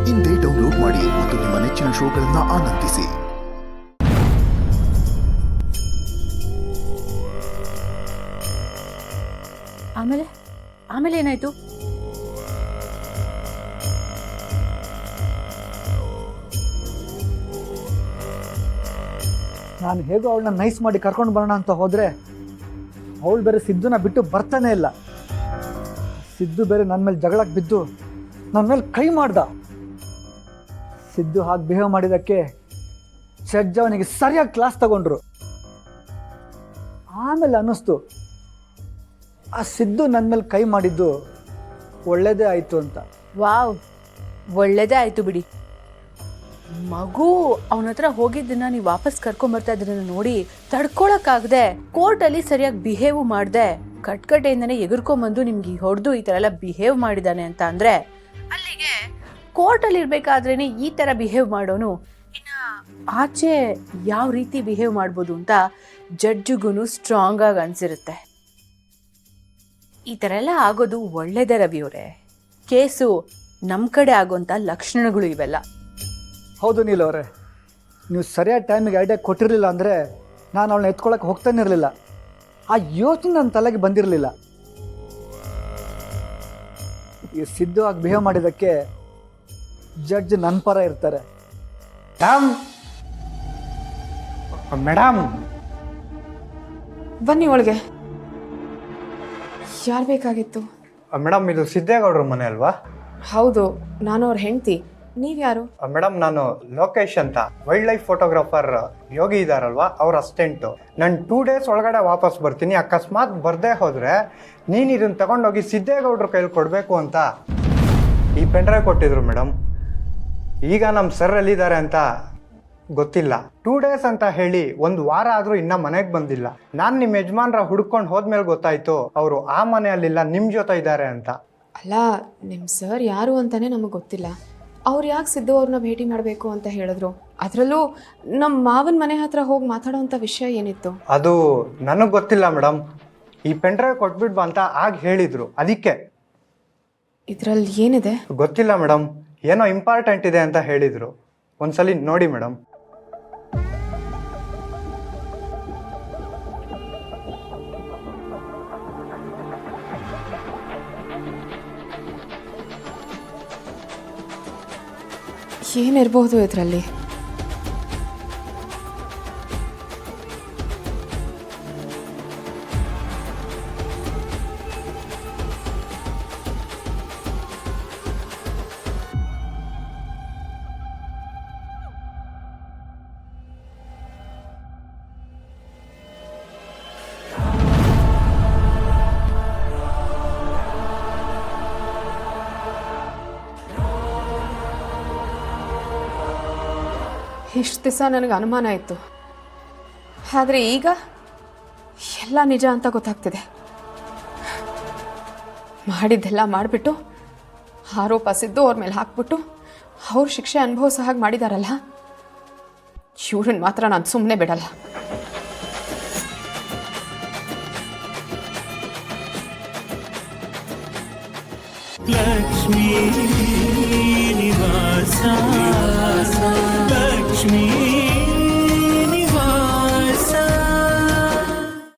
ಇಂದೇ ಡೌನ್ಲೋಡ್ ಮಾಡಿ ಮತ್ತು ನಿಮ್ಮ ನೆಚ್ಚಿನ ಶೋಗಳನ್ನು ಆನಂದಿಸಿ. ಆಮೇಲೆ ಏನಾಯ್ತು? ನಾನು ಹೇಗೋ ಅವಳನ್ನ ನೈಸ್ ಮಾಡಿ ಕರ್ಕೊಂಡು ಬರೋಣ ಅಂತ ಹೋದರೆ ಅವಳು ಬೇರೆ ಸಿದ್ದುನ ಬಿಟ್ಟು ಬರ್ತಾನೆ ಇಲ್ಲ. ಸಿದ್ದು ಬೇರೆ ನನ್ನ ಮೇಲೆ ಜಗಳಕ್ಕೆ ಬಿದ್ದು ನನ್ನ ಮೇಲೆ ಕೈ ಮಾಡ್ದ. ಸಿದ್ದು ಹಾಗೆ ಬಿಹೇವ್ ಮಾಡಿದ್ದಕ್ಕೆ ಜಡ್ಜ್ ಅವನಿಗೆ ಸರಿಯಾಗಿ ಕ್ಲಾಸ್ ತಗೊಂಡ್ರು. ಆಮೇಲೆ ಅನ್ನಿಸ್ತು ಆ ಸಿದ್ದು ನನ್ನ ಮೇಲೆ ಕೈ ಮಾಡಿದ್ದು ಒಳ್ಳೇದೇ ಆಯಿತು ಅಂತ. ವಾವ್, ಒಳ್ಳೇದೇ ಆಯಿತು ಬಿಡಿ. ಮಗು ಅವನ ಹತ್ರ ಹೋಗಿದ್ದನ್ನ ನೀವು ವಾಪಸ್ ಕರ್ಕೊಂಬರ್ತಾ ಇದ್ರನ್ನ ನೋಡಿ ತಡ್ಕೊಳಕ್ಕಾಗದೆ ಕೋರ್ಟಲ್ಲಿ ಸರಿಯಾಗಿ ಬಿಹೇವ್ ಮಾಡಿದೆ ಕಟ್ಕಟೆಯಿಂದನೇ ಎಗರ್ಕೊಂಬಂದು ನಿಮ್ಗೆ ಹೊಡೆದು ಈ ಥರ ಎಲ್ಲ ಬಿಹೇವ್ ಮಾಡಿದ್ದಾನೆ ಅಂತ ಅಂದರೆ ಅಲ್ಲಿಗೆ ಕೋರ್ಟಲ್ಲಿ ಇರಬೇಕಾದ್ರೇ ಈ ಥರ ಬಿಹೇವ್ ಮಾಡೋನು ಇನ್ನು ಆಚೆ ಯಾವ ರೀತಿ ಬಿಹೇವ್ ಮಾಡ್ಬೋದು ಅಂತ ಜಡ್ಜಿಗೂ ಸ್ಟ್ರಾಂಗ್ ಆಗಿ ಅನಿಸಿರುತ್ತೆ. ಈ ಥರ ಎಲ್ಲ ಆಗೋದು ಒಳ್ಳೇದೇ ರವಿ ಅವರೇ. ಕೇಸು ನಮ್ಮ ಕಡೆ ಆಗೋಂಥ ಲಕ್ಷಣಗಳು ಇವೆಲ್ಲ. ಹೌದು ನೀಲ್ ಅವರೇ, ನೀವು ಸರಿಯಾದ ಟೈಮಿಗೆ ಐಡಿಯಾ ಕೊಟ್ಟಿರಲಿಲ್ಲ ಅಂದರೆ ನಾನು ಅವಳನ್ನ ಎತ್ಕೊಳ್ಳೋಕೆ ಹೋಗ್ತಾನೆ ಇರಲಿಲ್ಲ. ಆ ಯೋಚನೆ ನನ್ನ ತಲೆಗೆ ಬಂದಿರಲಿಲ್ಲ. ಈ ಸಿದ್ದು ಆಗಿ ಬಿಹೇವ್ ಮಾಡಿದ್ದಕ್ಕೆ ಜಡ್ಜ್ ನನ್ನ ಪರ ಇರ್ತಾರೆ. ಮೇಡಮ್ ಬನ್ನಿ ಒಳಗೆ. ಯಾರು ಬೇಕಾಗಿತ್ತು? ಮೇಡಮ್ ಇದು ಸಿದ್ದೇಗೌಡ್ರ ಮನೆ ಅಲ್ವಾ? ಹೌದು, ನಾನು ಅವ್ರ ಹೆಂಡ್ತಿ. ನೀವ್ಯಾರು? ಮೇಡಮ್ ನಾನು ಲೋಕೇಶ್ ಅಂತ, ವೈಲ್ಡ್ ಲೈಫ್ ಫೋಟೋಗ್ರಾಫರ್ ಯೋಗಿ ಇದಾರಲ್ವಾ ಅವ್ರ ಅಸಿಸ್ಟೆಂಟು. ನಾನು 2 days ಒಳಗಡೆ ವಾಪಸ್ ಬರ್ತೀನಿ. ಅಕಸ್ಮಾತ್ ಬರದೇ ಹೋದರೆ ನೀನು ಇದನ್ನು ತಗೊಂಡೋಗಿ ಸಿದ್ದೇಗೌಡ್ರ ಕೈಲಿ ಕೊಡಬೇಕು ಅಂತ ಈ ಪೆನ್ಡ್ರೈವ್ ಕೊಟ್ಟಿದ್ರು ಮೇಡಮ್. ಈಗ ನಮ್ಮ ಸರ್ ಎಲ್ಲಿದ್ದಾರೆ ಅಂತ ಗೊತ್ತಿಲ್ಲ. 2 days ಅಂತ ಹೇಳಿ 1 ವಾರ ಆದರೂ ಇನ್ನೂ ಮನೆಗೆ ಬಂದಿಲ್ಲ. ನಾನು ನಿಮ್ಮ ಯಜಮಾನ್ರ ಹುಡ್ಕೊಂಡು ಹೋದ್ಮೇಲೆ ಗೊತ್ತಾಯ್ತು ಅವರು ಆ ಮನೆಯಲ್ಲಿಲ್ಲ, ನಿಮ್ಮ ಜೊತೆ ಇದ್ದಾರೆ ಅಂತ. ಅಲ್ಲ, ನಿಮ್ಮ ಸರ್ ಯಾರು ಅಂತಾನೆ ನಮಗೆ ಗೊತ್ತಿಲ್ಲ. ಅವ್ರು ಯಾಕೆ ಸಿದ್ದು ಅವ್ರನ್ನ ಭೇಟಿ ಮಾಡಬೇಕು ಅಂತ ಹೇಳಿದ್ರು? ಅದರಲ್ಲೂ ನಮ್ಮ ಮಾವನ ಮನೆ ಹತ್ರ ಹೋಗಿ ಮಾತಾಡೋವಂಥ ವಿಷಯ ಏನಿತ್ತು? ಅದು ನನಗೆ ಗೊತ್ತಿಲ್ಲ ಮೇಡಮ್. ಈ ಪೆನ್ಡ್ರೈವ್ ಕೊಟ್ಬಿಡ್ಬಾ ಅಂತ ಆಗ ಹೇಳಿದ್ರು, ಅದಕ್ಕೆ. ಇದರಲ್ಲಿ ಏನಿದೆ ಗೊತ್ತಿಲ್ಲ ಮೇಡಮ್, ಏನೋ ಇಂಪಾರ್ಟೆಂಟ್ ಇದೆ ಅಂತ ಹೇಳಿದರು. ಒಂದ್ಸಲಿ ನೋಡಿ ಮೇಡಮ್. ಏನಿರ್ಬೋದು ಇದರಲ್ಲಿ? ಇಷ್ಟು ದಿವಸ ನನಗೆ ಅನುಮಾನ ಇತ್ತು, ಆದರೆ ಈಗ ಎಲ್ಲ ನಿಜ ಅಂತ ಗೊತ್ತಾಗ್ತಿದೆ. ಮಾಡಿದ್ದೆಲ್ಲ ಮಾಡಿಬಿಟ್ಟು ಆರೋಪ ಸಿದ್ದು ಅವ್ರ ಮೇಲೆ ಹಾಕ್ಬಿಟ್ಟು ಅವ್ರ ಶಿಕ್ಷೆ ಅನುಭವಿಸೋ ಹಾಗೆ ಮಾಡಿದಾರಲ್ಲ, ಇವ್ರನ್ನ ಮಾತ್ರ ನಾನು ಸುಮ್ಮನೆ ಬಿಡಲ್ಲ. ಲಕ್ಷ್ಮೀ ನಿವಾಸ ಲಕ್ಷ್ಮೀ